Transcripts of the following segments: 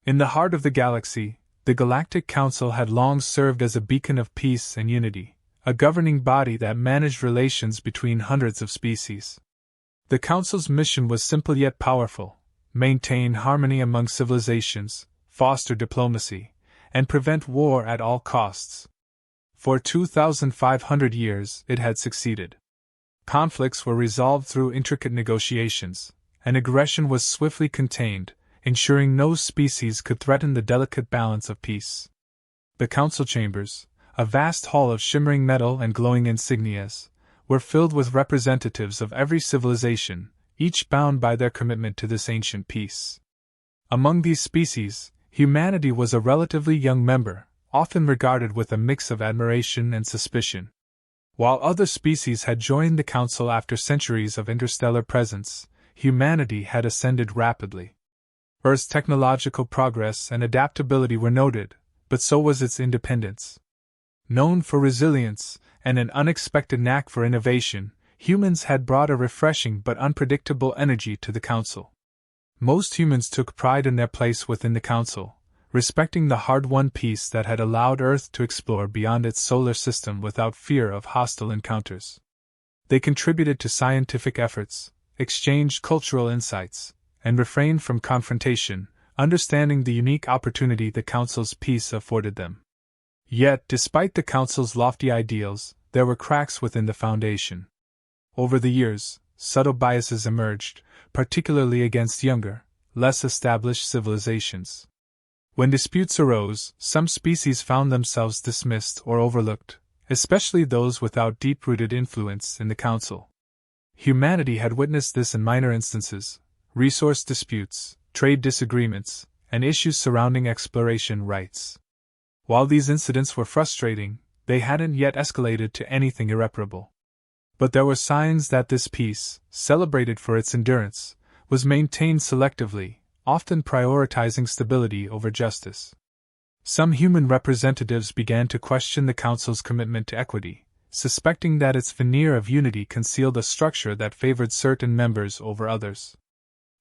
In the heart of the galaxy, the Galactic Council had long served as a beacon of peace and unity, a governing body that managed relations between hundreds of species. The Council's mission was simple yet powerful: maintain harmony among civilizations, foster diplomacy, and prevent war at all costs. For 2,500 years it had succeeded. Conflicts were resolved through intricate negotiations, and aggression was swiftly contained, ensuring no species could threaten the delicate balance of peace. The council chambers, a vast hall of shimmering metal and glowing insignias, were filled with representatives of every civilization, each bound by their commitment to this ancient peace. Among these species, humanity was a relatively young member, often regarded with a mix of admiration and suspicion. While other species had joined the council after centuries of interstellar presence, humanity had ascended rapidly. Earth's technological progress and adaptability were noted, but so was its independence. Known for resilience and an unexpected knack for innovation, humans had brought a refreshing but unpredictable energy to the council. Most humans took pride in their place within the council, respecting the hard-won peace that had allowed Earth to explore beyond its solar system without fear of hostile encounters. They contributed to scientific efforts, exchanged cultural insights, and refrained from confrontation, understanding the unique opportunity the Council's peace afforded them. Yet, despite the Council's lofty ideals, there were cracks within the foundation. Over the years, subtle biases emerged, particularly against younger, less established civilizations. When disputes arose, some species found themselves dismissed or overlooked, especially those without deep-rooted influence in the Council. Humanity had witnessed this in minor instances: resource disputes, trade disagreements, and issues surrounding exploration rights. While these incidents were frustrating, they hadn't yet escalated to anything irreparable. But there were signs that this peace, celebrated for its endurance, was maintained selectively, often prioritizing stability over justice. Some human representatives began to question the Council's commitment to equity, suspecting that its veneer of unity concealed a structure that favored certain members over others.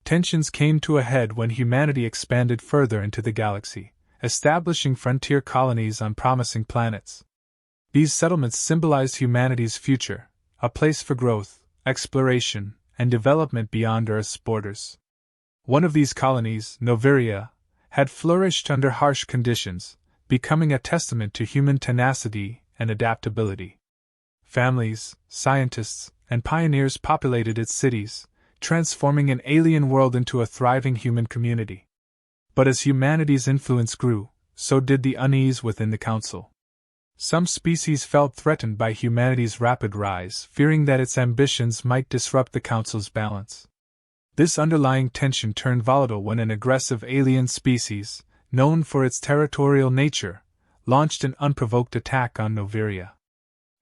Tensions came to a head when humanity expanded further into the galaxy, establishing frontier colonies on promising planets. These settlements symbolized humanity's future, a place for growth, exploration, and development beyond Earth's borders. One of these colonies, Novia, had flourished under harsh conditions, becoming a testament to human tenacity and adaptability. Families, scientists, and pioneers populated its cities, transforming an alien world into a thriving human community. But as humanity's influence grew, so did the unease within the Council. Some species felt threatened by humanity's rapid rise, fearing that its ambitions might disrupt the Council's balance. This underlying tension turned volatile when an aggressive alien species, known for its territorial nature, launched an unprovoked attack on Novia.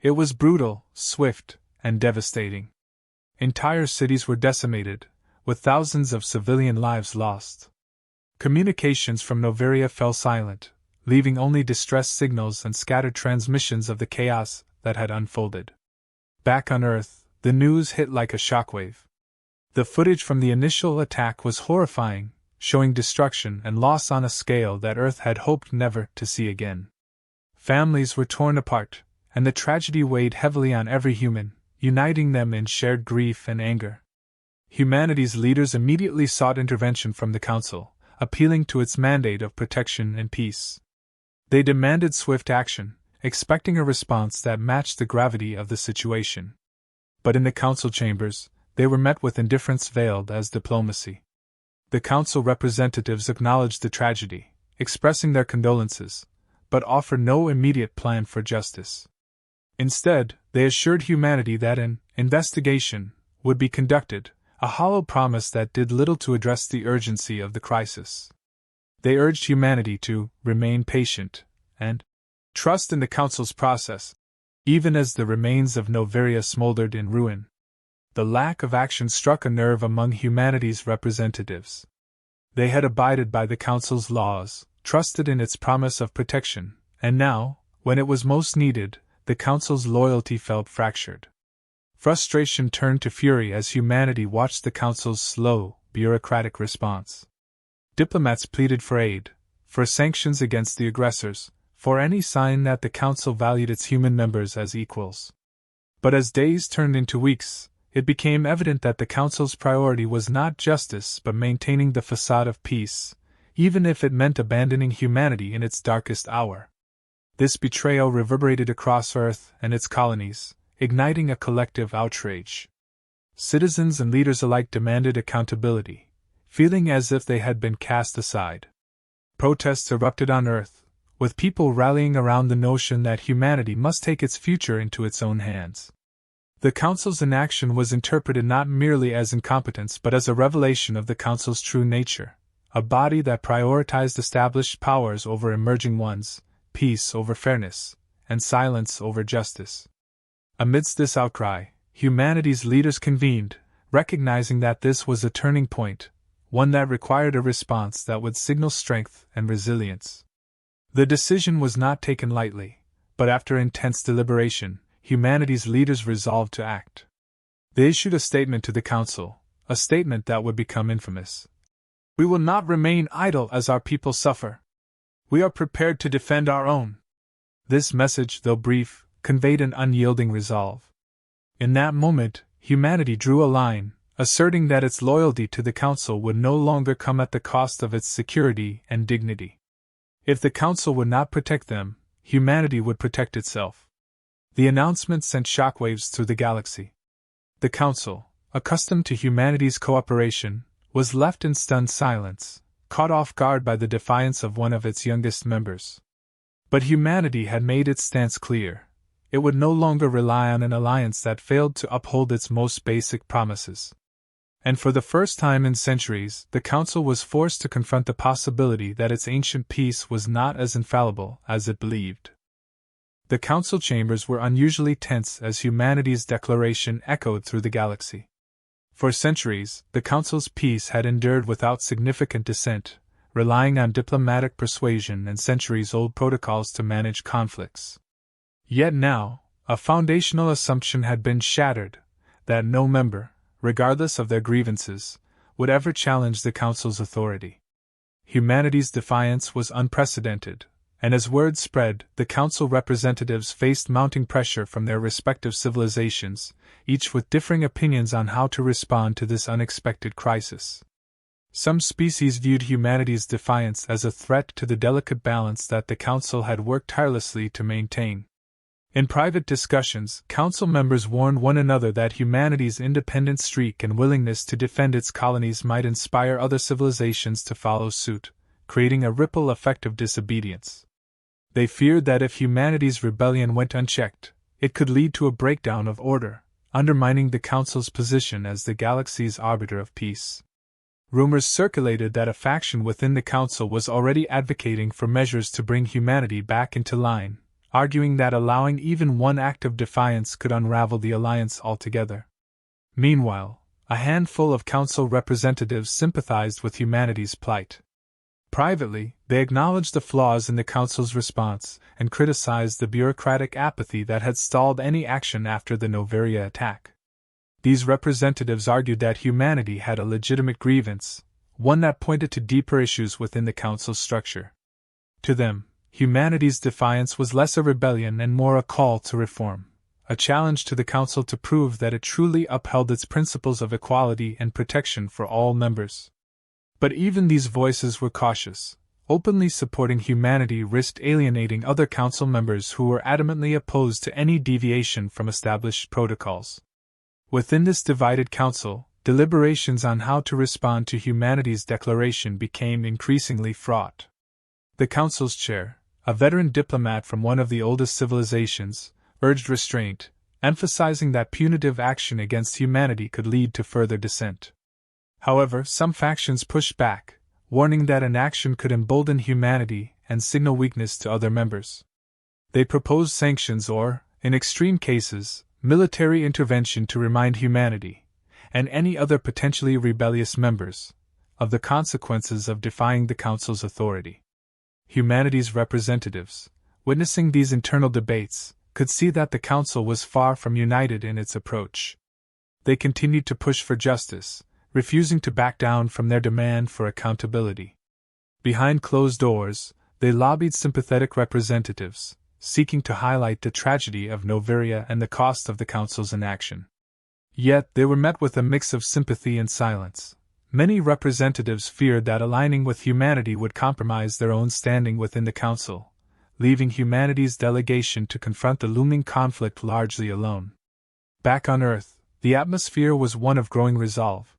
It was brutal, swift, and devastating. Entire cities were decimated, with thousands of civilian lives lost. Communications from Novia fell silent, leaving only distress signals and scattered transmissions of the chaos that had unfolded. Back on Earth, the news hit like a shockwave. The footage from the initial attack was horrifying, showing destruction and loss on a scale that Earth had hoped never to see again. Families were torn apart, and the tragedy weighed heavily on every human, uniting them in shared grief and anger. Humanity's leaders immediately sought intervention from the Council, appealing to its mandate of protection and peace. They demanded swift action, expecting a response that matched the gravity of the situation. But in the Council chambers, they were met with indifference veiled as diplomacy. The Council representatives acknowledged the tragedy, expressing their condolences, but offered no immediate plan for justice. Instead, they assured humanity that an investigation would be conducted, a hollow promise that did little to address the urgency of the crisis. They urged humanity to remain patient and trust in the Council's process, even as the remains of Novia smoldered in ruin. The lack of action struck a nerve among humanity's representatives. They had abided by the Council's laws, trusted in its promise of protection, and now, when it was most needed, the Council's loyalty felt fractured. Frustration turned to fury as humanity watched the Council's slow, bureaucratic response. Diplomats pleaded for aid, for sanctions against the aggressors, for any sign that the Council valued its human members as equals. But as days turned into weeks, it became evident that the Council's priority was not justice but maintaining the facade of peace, even if it meant abandoning humanity in its darkest hour. This betrayal reverberated across Earth and its colonies, igniting a collective outrage. Citizens and leaders alike demanded accountability, feeling as if they had been cast aside. Protests erupted on Earth, with people rallying around the notion that humanity must take its future into its own hands. The Council's inaction was interpreted not merely as incompetence but as a revelation of the Council's true nature, a body that prioritized established powers over emerging ones, peace over fairness, and silence over justice. Amidst this outcry, humanity's leaders convened, recognizing that this was a turning point, one that required a response that would signal strength and resilience. The decision was not taken lightly, but after intense deliberation, humanity's leaders resolved to act. They issued a statement to the Council, a statement that would become infamous. "We will not remain idle as our people suffer. We are prepared to defend our own." This message, though brief, conveyed an unyielding resolve. In that moment, humanity drew a line, asserting that its loyalty to the Council would no longer come at the cost of its security and dignity. If the Council would not protect them, humanity would protect itself. The announcement sent shockwaves through the galaxy. The Council, accustomed to humanity's cooperation, was left in stunned silence, caught off guard by the defiance of one of its youngest members. But humanity had made its stance clear. It would no longer rely on an alliance that failed to uphold its most basic promises. And for the first time in centuries, the Council was forced to confront the possibility that its ancient peace was not as infallible as it believed. The Council chambers were unusually tense as humanity's declaration echoed through the galaxy. For centuries, the Council's peace had endured without significant dissent, relying on diplomatic persuasion and centuries-old protocols to manage conflicts. Yet now, a foundational assumption had been shattered, that no member, regardless of their grievances, would ever challenge the Council's authority. Humanity's defiance was unprecedented, and as word spread, the Council representatives faced mounting pressure from their respective civilizations, each with differing opinions on how to respond to this unexpected crisis. Some species viewed humanity's defiance as a threat to the delicate balance that the Council had worked tirelessly to maintain. In private discussions, Council members warned one another that humanity's independent streak and willingness to defend its colonies might inspire other civilizations to follow suit, creating a ripple effect of disobedience. They feared that if humanity's rebellion went unchecked, it could lead to a breakdown of order, undermining the Council's position as the galaxy's arbiter of peace. Rumors circulated that a faction within the Council was already advocating for measures to bring humanity back into line, arguing that allowing even one act of defiance could unravel the alliance altogether. Meanwhile, a handful of Council representatives sympathized with humanity's plight. Privately, they acknowledged the flaws in the Council's response and criticized the bureaucratic apathy that had stalled any action after the Novia attack. These representatives argued that humanity had a legitimate grievance, one that pointed to deeper issues within the Council's structure. To them, humanity's defiance was less a rebellion and more a call to reform, a challenge to the Council to prove that it truly upheld its principles of equality and protection for all members. But even these voices were cautious. Openly supporting humanity risked alienating other Council members who were adamantly opposed to any deviation from established protocols. Within this divided Council, deliberations on how to respond to humanity's declaration became increasingly fraught. The Council's chair, a veteran diplomat from one of the oldest civilizations, urged restraint, emphasizing that punitive action against humanity could lead to further dissent. However, some factions pushed back, warning that inaction could embolden humanity and signal weakness to other members. They proposed sanctions or, in extreme cases, military intervention to remind humanity, and any other potentially rebellious members, of the consequences of defying the Council's authority. Humanity's representatives, witnessing these internal debates, could see that the Council was far from united in its approach. They continued to push for justice, refusing to back down from their demand for accountability. Behind closed doors, they lobbied sympathetic representatives, seeking to highlight the tragedy of Novia and the cost of the Council's inaction. Yet they were met with a mix of sympathy and silence. Many representatives feared that aligning with humanity would compromise their own standing within the Council, leaving humanity's delegation to confront the looming conflict largely alone. Back on Earth, the atmosphere was one of growing resolve.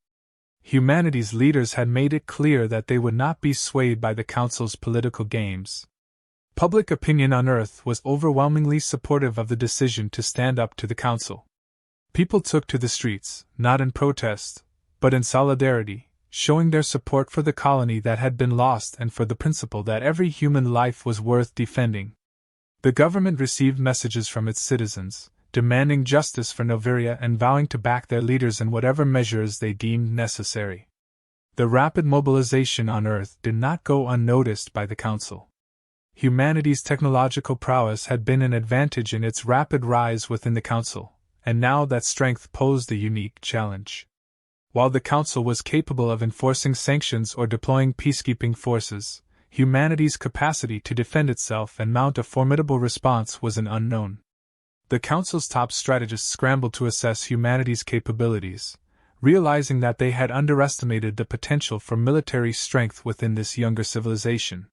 Humanity's leaders had made it clear that they would not be swayed by the Council's political games. Public opinion on Earth was overwhelmingly supportive of the decision to stand up to the Council. People took to the streets, not in protest, but in solidarity, showing their support for the colony that had been lost and for the principle that every human life was worth defending. The government received messages from its citizens, demanding justice for Novia and vowing to back their leaders in whatever measures they deemed necessary. The rapid mobilization on Earth did not go unnoticed by the Council. Humanity's technological prowess had been an advantage in its rapid rise within the Council, and now that strength posed a unique challenge. While the Council was capable of enforcing sanctions or deploying peacekeeping forces, humanity's capacity to defend itself and mount a formidable response was an unknown. The Council's top strategists scrambled to assess humanity's capabilities, realizing that they had underestimated the potential for military strength within this younger civilization.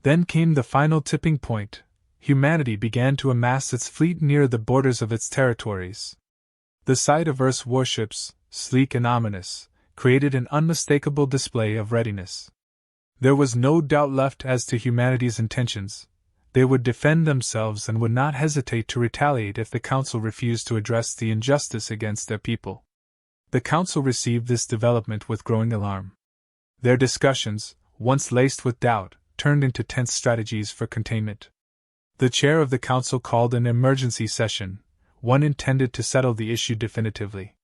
Then came the final tipping point. Humanity began to amass its fleet near the borders of its territories. The sight of Earth's warships, sleek and ominous, created an unmistakable display of readiness. There was no doubt left as to humanity's intentions. They would defend themselves and would not hesitate to retaliate if the Council refused to address the injustice against their people. The Council received this development with growing alarm. Their discussions, once laced with doubt, turned into tense strategies for containment. The chair of the Council called an emergency session, one intended to settle the issue definitively.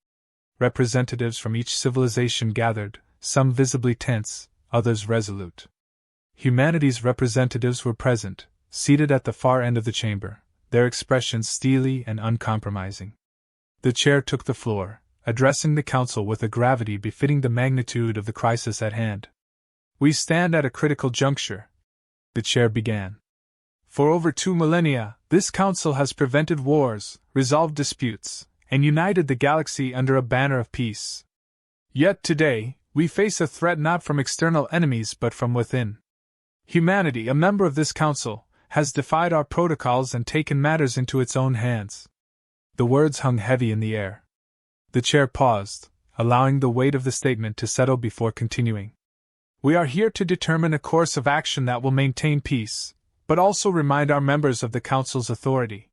Representatives from each civilization gathered, some visibly tense, others resolute. Humanity's representatives were present, seated at the far end of the chamber, their expressions steely and uncompromising. The chair took the floor, addressing the Council with a gravity befitting the magnitude of the crisis at hand. "We stand at a critical juncture," the chair began. "For over 2 millennia, this Council has prevented wars, resolved disputes, and united the galaxy under a banner of peace. Yet today, we face a threat not from external enemies but from within. Humanity, a member of this Council, has defied our protocols and taken matters into its own hands." The words hung heavy in the air. The chair paused, allowing the weight of the statement to settle before continuing. "We are here to determine a course of action that will maintain peace, but also remind our members of the Council's authority.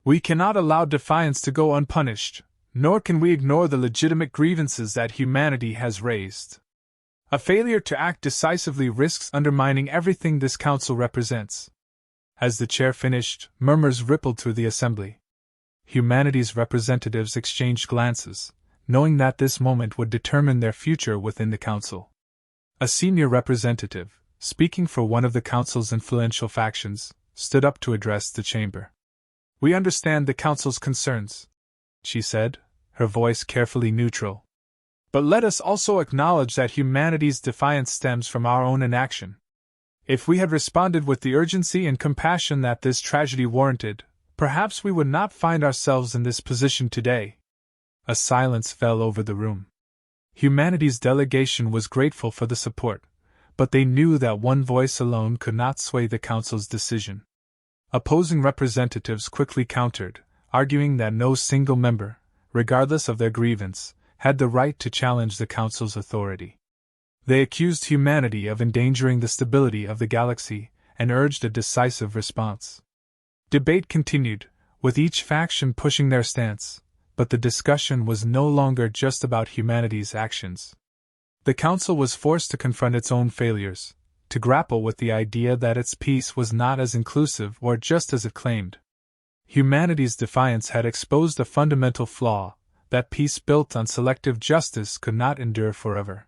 We cannot allow defiance to go unpunished, nor can we ignore the legitimate grievances that humanity has raised. A failure to act decisively risks undermining everything this Council represents." As the chair finished, murmurs rippled through the assembly. Humanity's representatives exchanged glances, knowing that this moment would determine their future within the Council. A senior representative, speaking for one of the Council's influential factions, stood up to address the chamber. "We understand the Council's concerns," she said, her voice carefully neutral. "But let us also acknowledge that humanity's defiance stems from our own inaction. If we had responded with the urgency and compassion that this tragedy warranted, perhaps we would not find ourselves in this position today." A silence fell over the room. Humanity's delegation was grateful for the support, but they knew that one voice alone could not sway the Council's decision. Opposing representatives quickly countered, arguing that no single member, regardless of their grievance, had the right to challenge the Council's authority. They accused humanity of endangering the stability of the galaxy and urged a decisive response. Debate continued, with each faction pushing their stance, but the discussion was no longer just about humanity's actions. The Council was forced to confront its own failures, to grapple with the idea that its peace was not as inclusive or just as it claimed. Humanity's defiance had exposed a fundamental flaw, that peace built on selective justice could not endure forever.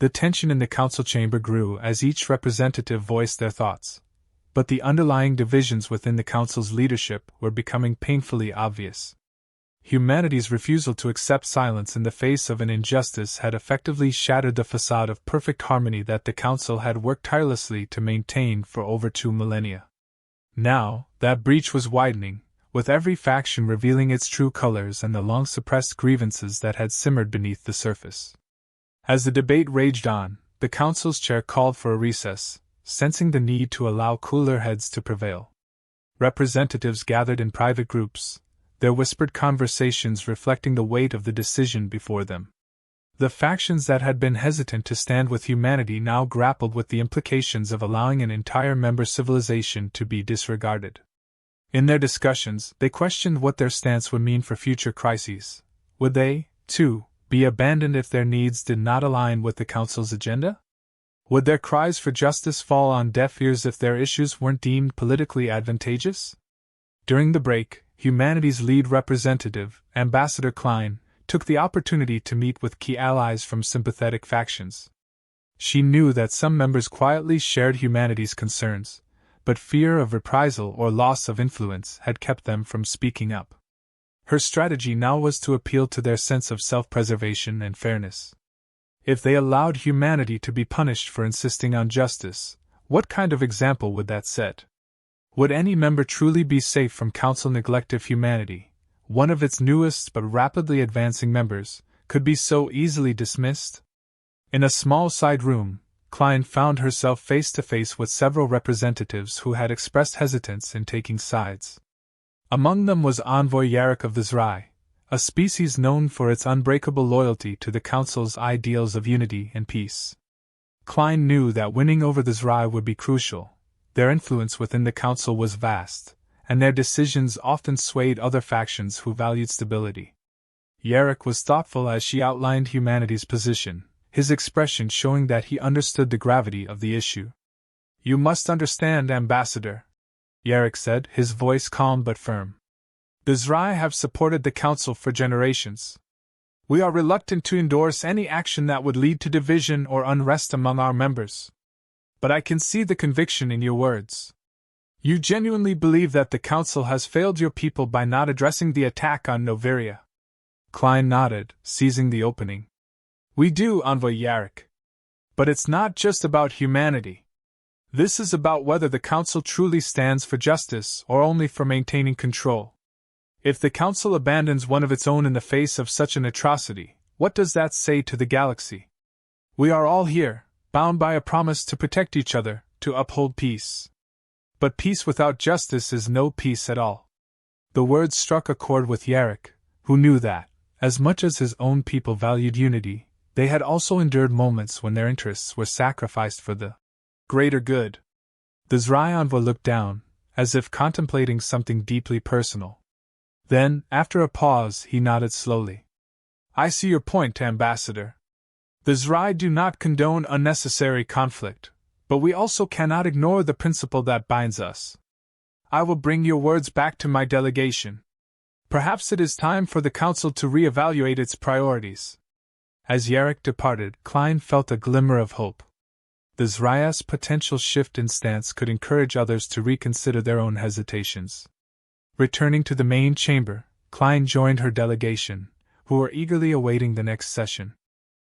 The tension in the Council chamber grew as each representative voiced their thoughts, but the underlying divisions within the Council's leadership were becoming painfully obvious. Humanity's refusal to accept silence in the face of an injustice had effectively shattered the facade of perfect harmony that the Council had worked tirelessly to maintain for over 2 millennia. Now, that breach was widening, with every faction revealing its true colors and the long-suppressed grievances that had simmered beneath the surface. As the debate raged on, the Council's chair called for a recess, sensing the need to allow cooler heads to prevail. Representatives gathered in private groups, their whispered conversations reflecting the weight of the decision before them. The factions that had been hesitant to stand with humanity now grappled with the implications of allowing an entire member civilization to be disregarded. In their discussions, they questioned what their stance would mean for future crises. Would they, too, be abandoned if their needs did not align with the Council's agenda? Would their cries for justice fall on deaf ears if their issues weren't deemed politically advantageous? During the break, humanity's lead representative, Ambassador Klein, took the opportunity to meet with key allies from sympathetic factions. She knew that some members quietly shared humanity's concerns, but fear of reprisal or loss of influence had kept them from speaking up. Her strategy now was to appeal to their sense of self-preservation and fairness. If they allowed humanity to be punished for insisting on justice, what kind of example would that set? Would any member truly be safe from Council neglect if humanity, one of its newest but rapidly advancing members, could be so easily dismissed? In a small side room, Klein found herself face to face with several representatives who had expressed hesitance in taking sides. Among them was Envoy Yarrick of the Zrai, a species known for its unbreakable loyalty to the Council's ideals of unity and peace. Klein knew that winning over the Zrai would be crucial. Their influence within the Council was vast, and their decisions often swayed other factions who valued stability. Yarrick was thoughtful as she outlined humanity's position, his expression showing that he understood the gravity of the issue. "You must understand, Ambassador," Yarrick said, his voice calm but firm. "The Zrai have supported the Council for generations. We are reluctant to endorse any action that would lead to division or unrest among our members. But I can see the conviction in your words. You genuinely believe that the Council has failed your people by not addressing the attack on Novia." Klein nodded, seizing the opening. "We do, Envoy Yarrick. But it's not just about humanity. This is about whether the Council truly stands for justice or only for maintaining control. If the Council abandons one of its own in the face of such an atrocity, what does that say to the galaxy? We are all here, bound by a promise to protect each other, to uphold peace. But peace without justice is no peace at all." The words struck a chord with Yarrick, who knew that, as much as his own people valued unity, they had also endured moments when their interests were sacrificed for the greater good. The Zrai envoy looked down, as if contemplating something deeply personal. Then, after a pause, he nodded slowly. "I see your point, Ambassador. The Zrai do not condone unnecessary conflict, but we also cannot ignore the principle that binds us. I will bring your words back to my delegation. Perhaps it is time for the Council to re-evaluate its priorities." As Yarrick departed, Klein felt a glimmer of hope. The Zrai's potential shift in stance could encourage others to reconsider their own hesitations. Returning to the main chamber, Klein joined her delegation, who were eagerly awaiting the next session.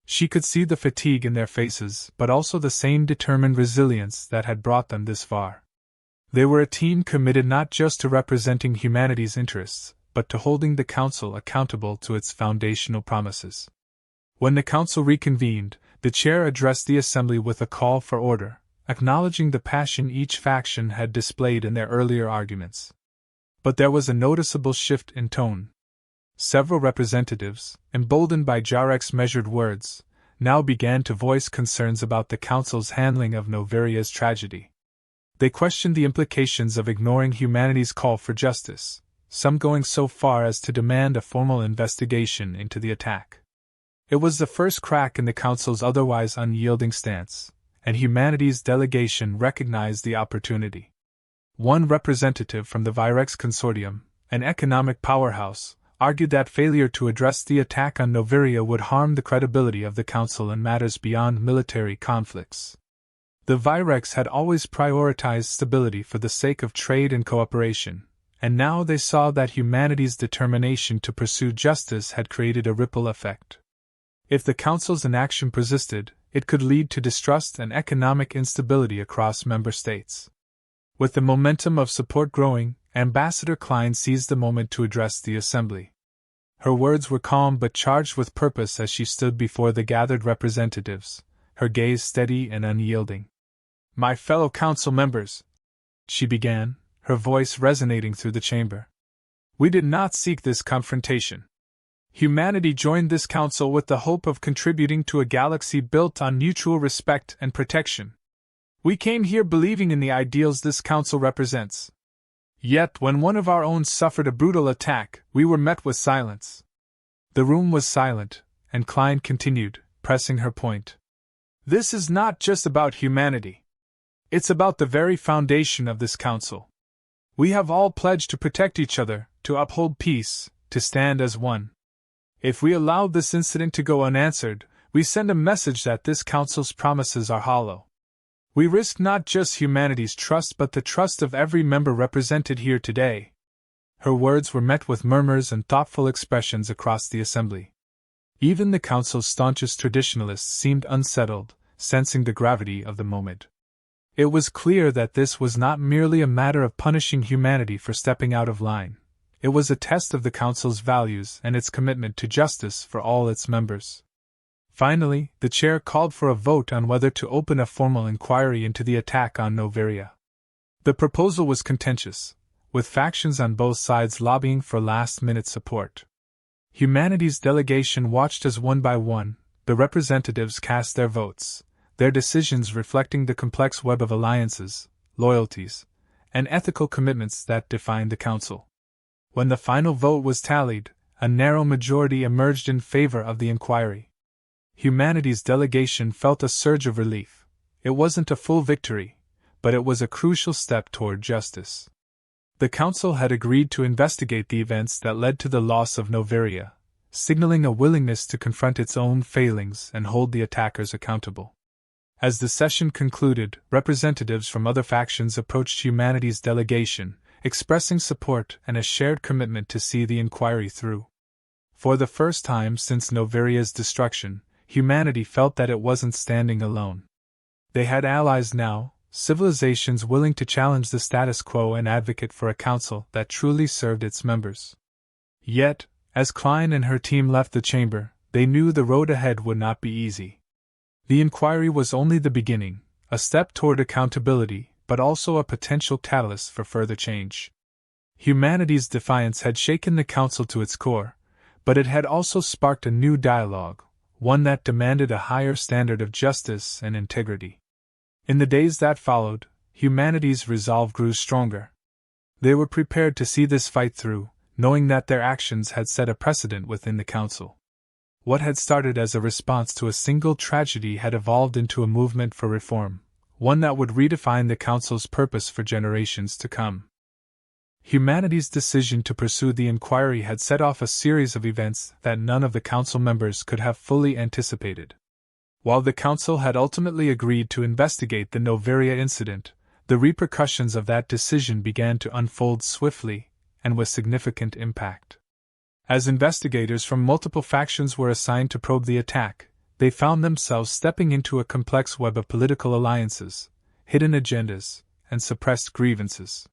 She could see the fatigue in their faces, but also the same determined resilience that had brought them this far. They were a team committed not just to representing humanity's interests, but to holding the Council accountable to its foundational promises. When the Council reconvened, the chair addressed the assembly with a call for order, acknowledging the passion each faction had displayed in their earlier arguments. But there was a noticeable shift in tone. Several representatives, emboldened by Yarrick's measured words, now began to voice concerns about the Council's handling of Novia's tragedy. They questioned the implications of ignoring humanity's call for justice, some going so far as to demand a formal investigation into the attack. It was the first crack in the Council's otherwise unyielding stance, and humanity's delegation recognized the opportunity. One representative from the Virex Consortium, an economic powerhouse, argued that failure to address the attack on Novia would harm the credibility of the Council in matters beyond military conflicts. The Virex had always prioritized stability for the sake of trade and cooperation, and now they saw that humanity's determination to pursue justice had created a ripple effect. If the Council's inaction persisted, it could lead to distrust and economic instability across member states. With the momentum of support growing, Ambassador Klein seized the moment to address the Assembly. Her words were calm but charged with purpose as she stood before the gathered representatives, her gaze steady and unyielding. "My fellow council members," she began, her voice resonating through the chamber. "We did not seek this confrontation. Humanity joined this council with the hope of contributing to a galaxy built on mutual respect and protection. We came here believing in the ideals this council represents. Yet, when one of our own suffered a brutal attack, we were met with silence." The room was silent, and Klein continued, pressing her point. "This is not just about humanity. It's about the very foundation of this council. We have all pledged to protect each other, to uphold peace, to stand as one. If we allow this incident to go unanswered, we send a message that this council's promises are hollow. We risk not just humanity's trust but the trust of every member represented here today." Her words were met with murmurs and thoughtful expressions across the Assembly. Even the Council's staunchest traditionalists seemed unsettled, sensing the gravity of the moment. It was clear that this was not merely a matter of punishing humanity for stepping out of line. It was a test of the Council's values and its commitment to justice for all its members. Finally, the chair called for a vote on whether to open a formal inquiry into the attack on Novia. The proposal was contentious, with factions on both sides lobbying for last-minute support. Humanity's delegation watched as one by one, the representatives cast their votes, their decisions reflecting the complex web of alliances, loyalties, and ethical commitments that defined the Council. When the final vote was tallied, a narrow majority emerged in favor of the inquiry. Humanity's delegation felt a surge of relief. It wasn't a full victory, but it was a crucial step toward justice. The Council had agreed to investigate the events that led to the loss of Novia, signaling a willingness to confront its own failings and hold the attackers accountable. As the session concluded, representatives from other factions approached Humanity's delegation, expressing support and a shared commitment to see the inquiry through. For the first time since Novia's destruction, Humanity felt that it wasn't standing alone. They had allies now, civilizations willing to challenge the status quo and advocate for a council that truly served its members. Yet, as Klein and her team left the chamber, they knew the road ahead would not be easy. The inquiry was only the beginning, a step toward accountability, but also a potential catalyst for further change. Humanity's defiance had shaken the council to its core, but it had also sparked a new dialogue, one that demanded a higher standard of justice and integrity. In the days that followed, Humanity's resolve grew stronger. They were prepared to see this fight through, knowing that their actions had set a precedent within the council. What had started as a response to a single tragedy had evolved into a movement for reform, one that would redefine the council's purpose for generations to come. Humanity's decision to pursue the inquiry had set off a series of events that none of the council members could have fully anticipated. While the council had ultimately agreed to investigate the Novia incident, the repercussions of that decision began to unfold swiftly and with significant impact. As investigators from multiple factions were assigned to probe the attack, they found themselves stepping into a complex web of political alliances, hidden agendas, and suppressed grievances.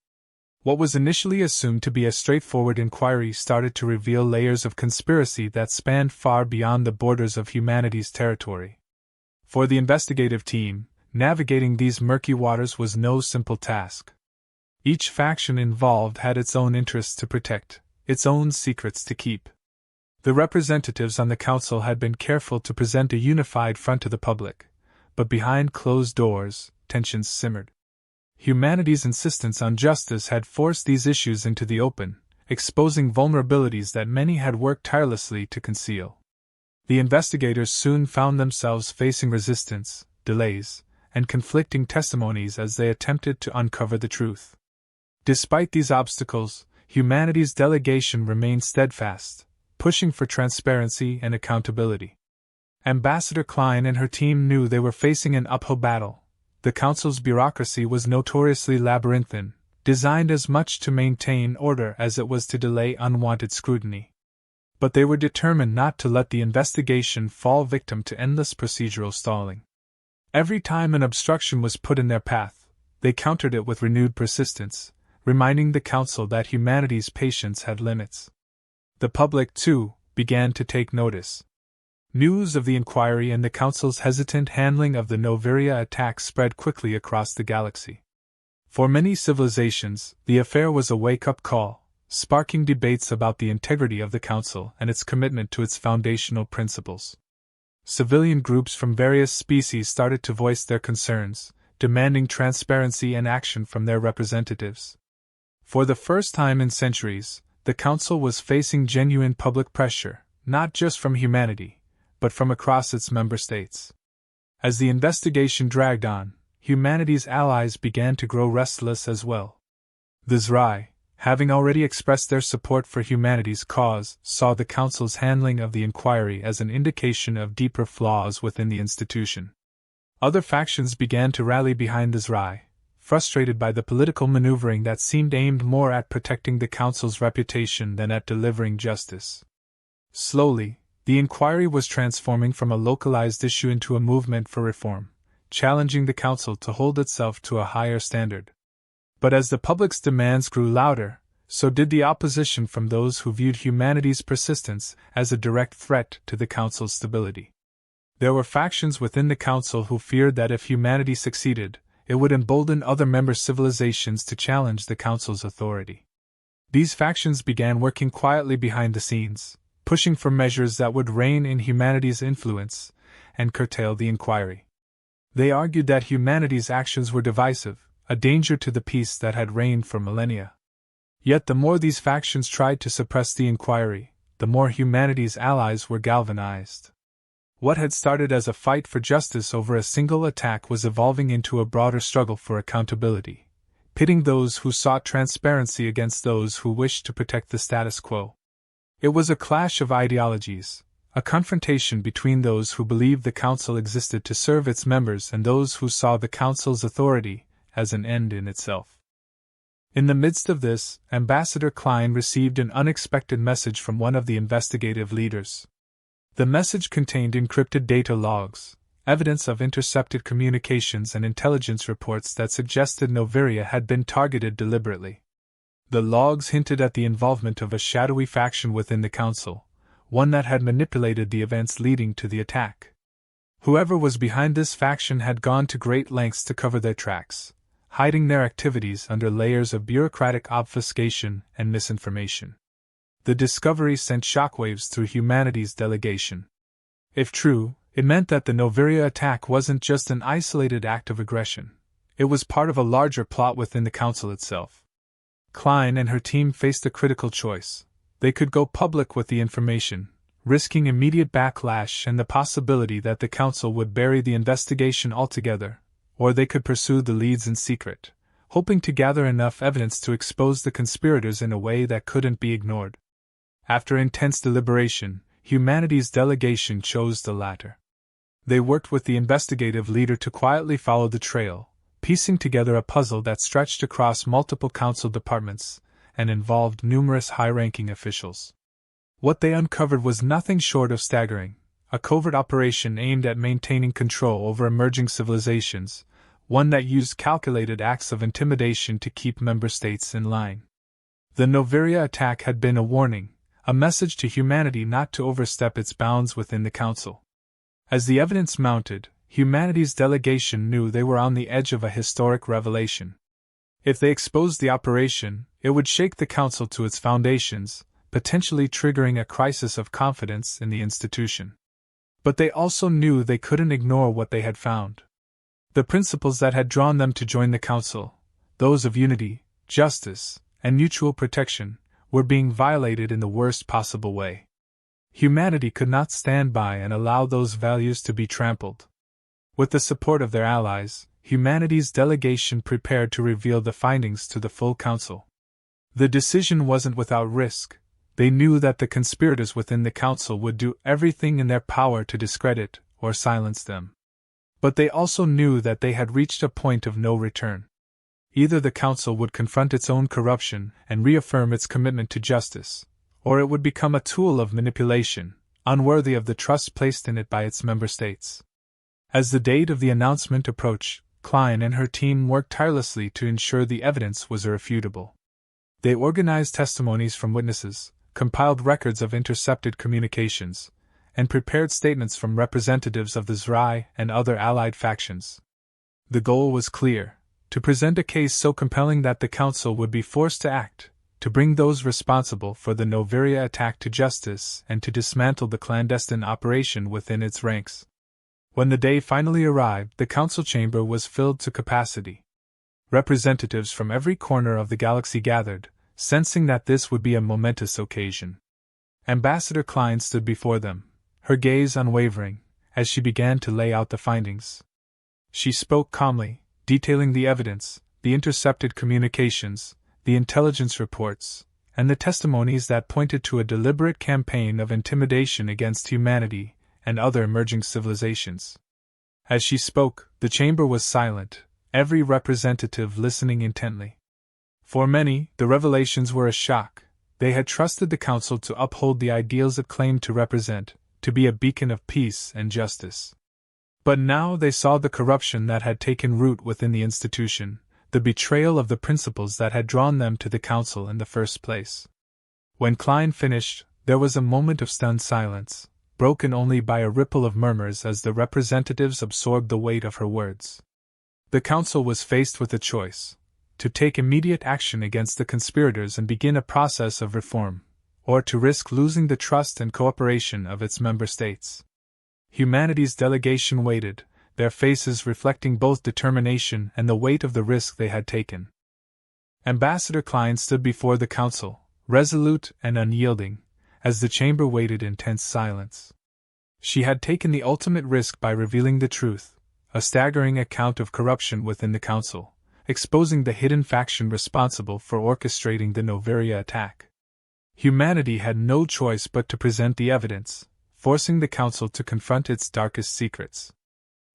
What was initially assumed to be a straightforward inquiry started to reveal layers of conspiracy that spanned far beyond the borders of Humanity's territory. For the investigative team, navigating these murky waters was no simple task. Each faction involved had its own interests to protect, its own secrets to keep. The representatives on the council had been careful to present a unified front to the public, but behind closed doors, tensions simmered. Humanity's insistence on justice had forced these issues into the open, exposing vulnerabilities that many had worked tirelessly to conceal. The investigators soon found themselves facing resistance, delays, and conflicting testimonies as they attempted to uncover the truth. Despite these obstacles, Humanity's delegation remained steadfast, pushing for transparency and accountability. Ambassador Klein and her team knew they were facing an uphill battle. The Council's bureaucracy was notoriously labyrinthine, designed as much to maintain order as it was to delay unwanted scrutiny. But they were determined not to let the investigation fall victim to endless procedural stalling. Every time an obstruction was put in their path, they countered it with renewed persistence, reminding the Council that humanity's patience had limits. The public, too, began to take notice. News of the inquiry and the Council's hesitant handling of the Novia attack spread quickly across the galaxy. For many civilizations, the affair was a wake-up call, sparking debates about the integrity of the Council and its commitment to its foundational principles. Civilian groups from various species started to voice their concerns, demanding transparency and action from their representatives. For the first time in centuries, the Council was facing genuine public pressure, not just from humanity, but from across its member states. As the investigation dragged on, humanity's allies began to grow restless as well. The Zrai, having already expressed their support for humanity's cause, saw the Council's handling of the inquiry as an indication of deeper flaws within the institution. Other factions began to rally behind the Zrai, frustrated by the political maneuvering that seemed aimed more at protecting the Council's reputation than at delivering justice. Slowly, the inquiry was transforming from a localized issue into a movement for reform, challenging the Council to hold itself to a higher standard. But as the public's demands grew louder, so did the opposition from those who viewed humanity's persistence as a direct threat to the Council's stability. There were factions within the Council who feared that if humanity succeeded, it would embolden other member civilizations to challenge the Council's authority. These factions began working quietly behind the scenes, pushing for measures that would rein in humanity's influence and curtail the inquiry. They argued that humanity's actions were divisive, a danger to the peace that had reigned for millennia. Yet the more these factions tried to suppress the inquiry, the more humanity's allies were galvanized. What had started as a fight for justice over a single attack was evolving into a broader struggle for accountability, pitting those who sought transparency against those who wished to protect the status quo. It was a clash of ideologies, a confrontation between those who believed the Council existed to serve its members and those who saw the Council's authority as an end in itself. In the midst of this, Ambassador Klein received an unexpected message from one of the investigative leaders. The message contained encrypted data logs, evidence of intercepted communications and intelligence reports that suggested Novia had been targeted deliberately. The logs hinted at the involvement of a shadowy faction within the Council, one that had manipulated the events leading to the attack. Whoever was behind this faction had gone to great lengths to cover their tracks, hiding their activities under layers of bureaucratic obfuscation and misinformation. The discovery sent shockwaves through humanity's delegation. If true, it meant that the Novia attack wasn't just an isolated act of aggression. It was part of a larger plot within the Council itself. Klein and her team faced a critical choice. They could go public with the information, risking immediate backlash and the possibility that the Council would bury the investigation altogether, or they could pursue the leads in secret, hoping to gather enough evidence to expose the conspirators in a way that couldn't be ignored. After intense deliberation, humanity's delegation chose the latter. They worked with the investigative leader to quietly follow the trail, piecing together a puzzle that stretched across multiple Council departments and involved numerous high-ranking officials. What they uncovered was nothing short of staggering, a covert operation aimed at maintaining control over emerging civilizations, one that used calculated acts of intimidation to keep member states in line. The Novia attack had been a warning, a message to humanity not to overstep its bounds within the Council. As the evidence mounted, humanity's delegation knew they were on the edge of a historic revelation. If they exposed the operation, it would shake the Council to its foundations, potentially triggering a crisis of confidence in the institution. But they also knew they couldn't ignore what they had found. The principles that had drawn them to join the Council, those of unity, justice, and mutual protection, were being violated in the worst possible way. Humanity could not stand by and allow those values to be trampled. With the support of their allies, humanity's delegation prepared to reveal the findings to the full Council. The decision wasn't without risk. They knew that the conspirators within the Council would do everything in their power to discredit or silence them. But they also knew that they had reached a point of no return. Either the Council would confront its own corruption and reaffirm its commitment to justice, or it would become a tool of manipulation, unworthy of the trust placed in it by its member states. As the date of the announcement approached, Klein and her team worked tirelessly to ensure the evidence was irrefutable. They organized testimonies from witnesses, compiled records of intercepted communications, and prepared statements from representatives of the Zrai and other allied factions. The goal was clear: to present a case so compelling that the Council would be forced to act, to bring those responsible for the Novia attack to justice, and to dismantle the clandestine operation within its ranks. When the day finally arrived, the Council chamber was filled to capacity. Representatives from every corner of the galaxy gathered, sensing that this would be a momentous occasion. Ambassador Klein stood before them, her gaze unwavering, as she began to lay out the findings. She spoke calmly, detailing the evidence, the intercepted communications, the intelligence reports, and the testimonies that pointed to a deliberate campaign of intimidation against humanity and other emerging civilizations. As she spoke, the chamber was silent, every representative listening intently. For many, the revelations were a shock. They had trusted the Council to uphold the ideals it claimed to represent, to be a beacon of peace and justice. But now they saw the corruption that had taken root within the institution, the betrayal of the principles that had drawn them to the Council in the first place. When Klein finished, there was a moment of stunned silence, broken only by a ripple of murmurs as the representatives absorbed the weight of her words. The Council was faced with a choice: to take immediate action against the conspirators and begin a process of reform, or to risk losing the trust and cooperation of its member states. Humanity's delegation waited, their faces reflecting both determination and the weight of the risk they had taken. Ambassador Klein stood before the Council, resolute and unyielding, as the chamber waited in tense silence. She had taken the ultimate risk by revealing the truth, a staggering account of corruption within the Council, exposing the hidden faction responsible for orchestrating the Novia attack. Humanity had no choice but to present the evidence, forcing the Council to confront its darkest secrets.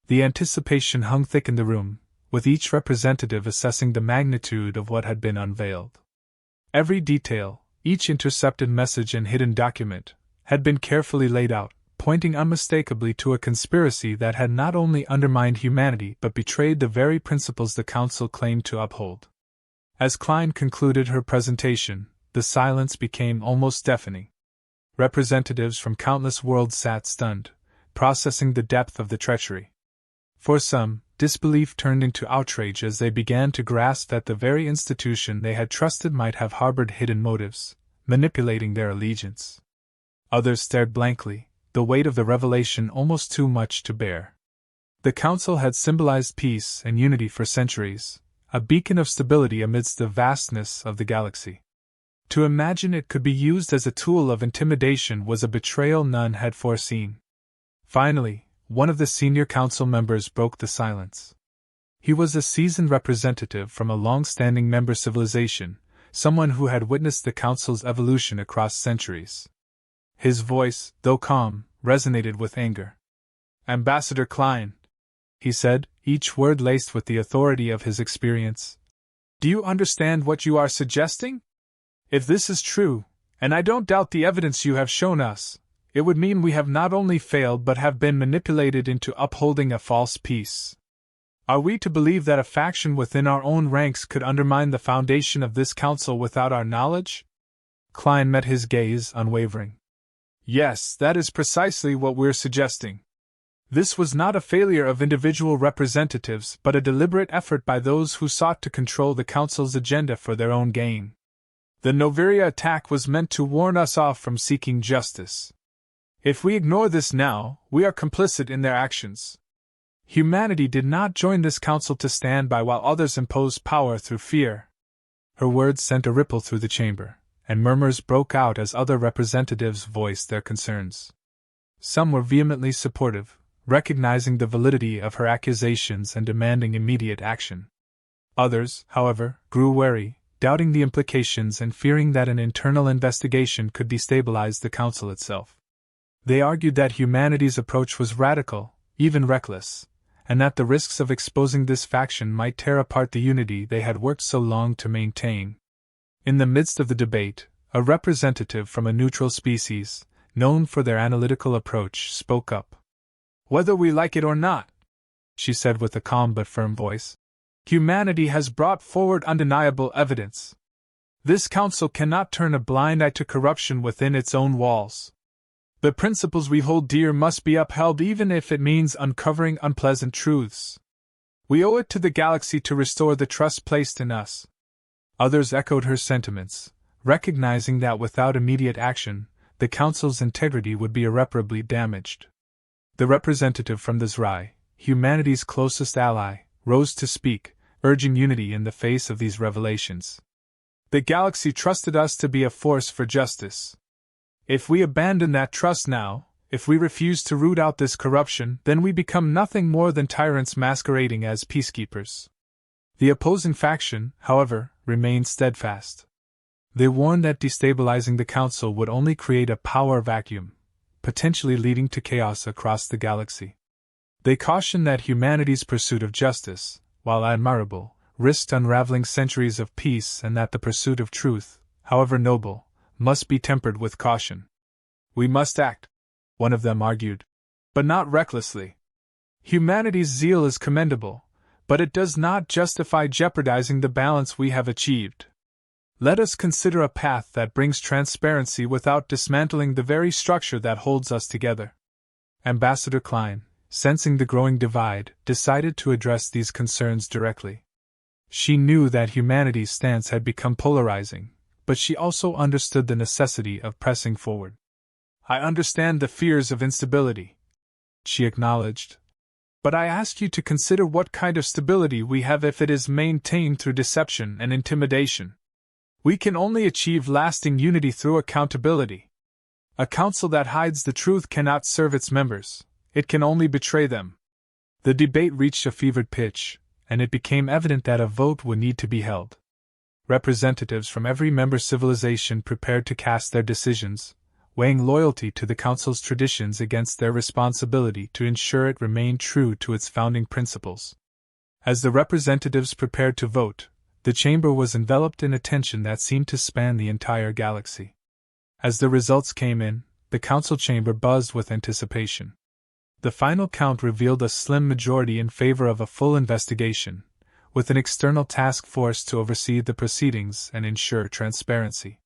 The anticipation hung thick in the room, with each representative assessing the magnitude of what had been unveiled. Every detail, each intercepted message and hidden document, had been carefully laid out, pointing unmistakably to a conspiracy that had not only undermined humanity but betrayed the very principles the Council claimed to uphold. As Klein concluded her presentation, the silence became almost deafening. Representatives from countless worlds sat stunned, processing the depth of the treachery. For some, disbelief turned into outrage as they began to grasp that the very institution they had trusted might have harbored hidden motives, manipulating their allegiance. Others stared blankly, the weight of the revelation almost too much to bear. The Council had symbolized peace and unity for centuries, a beacon of stability amidst the vastness of the galaxy. To imagine it could be used as a tool of intimidation was a betrayal none had foreseen. Finally, one of the senior Council members broke the silence. He was a seasoned representative from a long-standing member civilization, someone who had witnessed the Council's evolution across centuries. His voice, though calm, resonated with anger. "Ambassador Klein," he said, each word laced with the authority of his experience, "do you understand what you are suggesting? If this is true, and I don't doubt the evidence you have shown us, it would mean we have not only failed but have been manipulated into upholding a false peace. Are we to believe that a faction within our own ranks could undermine the foundation of this Council without our knowledge?" Klein met his gaze, unwavering. "Yes, that is precisely what we're suggesting. This was not a failure of individual representatives but a deliberate effort by those who sought to control the Council's agenda for their own gain. The Novia attack was meant to warn us off from seeking justice. If we ignore this now, we are complicit in their actions. Humanity did not join this Council to stand by while others imposed power through fear." Her words sent a ripple through the chamber, and murmurs broke out as other representatives voiced their concerns. Some were vehemently supportive, recognizing the validity of her accusations and demanding immediate action. Others, however, grew wary, doubting the implications and fearing that an internal investigation could destabilize the Council itself. They argued that humanity's approach was radical, even reckless, and that the risks of exposing this faction might tear apart the unity they had worked so long to maintain. In the midst of the debate, a representative from a neutral species, known for their analytical approach, spoke up. "Whether we like it or not," she said with a calm but firm voice, "humanity has brought forward undeniable evidence. This council cannot turn a blind eye to corruption within its own walls. The principles we hold dear must be upheld even if it means uncovering unpleasant truths. We owe it to the galaxy to restore the trust placed in us." Others echoed her sentiments, recognizing that without immediate action, the council's integrity would be irreparably damaged. The representative from the Zrai, humanity's closest ally, rose to speak, urging unity in the face of these revelations. "The galaxy trusted us to be a force for justice. If we abandon that trust now, if we refuse to root out this corruption, then we become nothing more than tyrants masquerading as peacekeepers." The opposing faction, however, remained steadfast. They warned that destabilizing the council would only create a power vacuum, potentially leading to chaos across the galaxy. They cautioned that humanity's pursuit of justice, while admirable, risked unraveling centuries of peace, and that the pursuit of truth, however noble, must be tempered with caution. "We must act," one of them argued, "but not recklessly. Humanity's zeal is commendable, but it does not justify jeopardizing the balance we have achieved. Let us consider a path that brings transparency without dismantling the very structure that holds us together." Ambassador Klein, sensing the growing divide, decided to address these concerns directly. She knew that humanity's stance had become polarizing, but she also understood the necessity of pressing forward. "I understand the fears of instability," she acknowledged. "But I ask you to consider what kind of stability we have if it is maintained through deception and intimidation. We can only achieve lasting unity through accountability. A council that hides the truth cannot serve its members, it can only betray them." The debate reached a fevered pitch, and it became evident that a vote would need to be held. Representatives from every member civilization prepared to cast their decisions, weighing loyalty to the Council's traditions against their responsibility to ensure it remained true to its founding principles. As the representatives prepared to vote, the chamber was enveloped in a tension that seemed to span the entire galaxy. As the results came in, the Council chamber buzzed with anticipation. The final count revealed a slim majority in favor of a full investigation, with an external task force to oversee the proceedings and ensure transparency.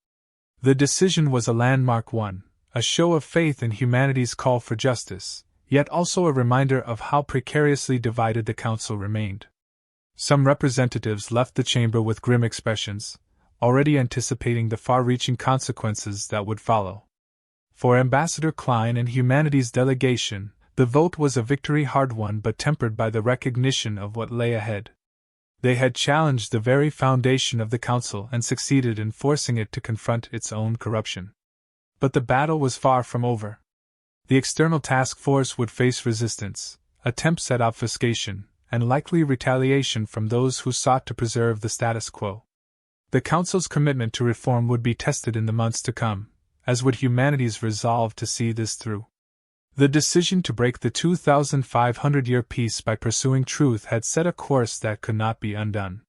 The decision was a landmark one, a show of faith in humanity's call for justice, yet also a reminder of how precariously divided the Council remained. Some representatives left the chamber with grim expressions, already anticipating the far-reaching consequences that would follow. For Ambassador Klein and humanity's delegation, the vote was a victory hard-won but tempered by the recognition of what lay ahead. They had challenged the very foundation of the Council and succeeded in forcing it to confront its own corruption. But the battle was far from over. The external task force would face resistance, attempts at obfuscation, and likely retaliation from those who sought to preserve the status quo. The Council's commitment to reform would be tested in the months to come, as would humanity's resolve to see this through. The decision to break the 2,500-year peace by pursuing truth had set a course that could not be undone.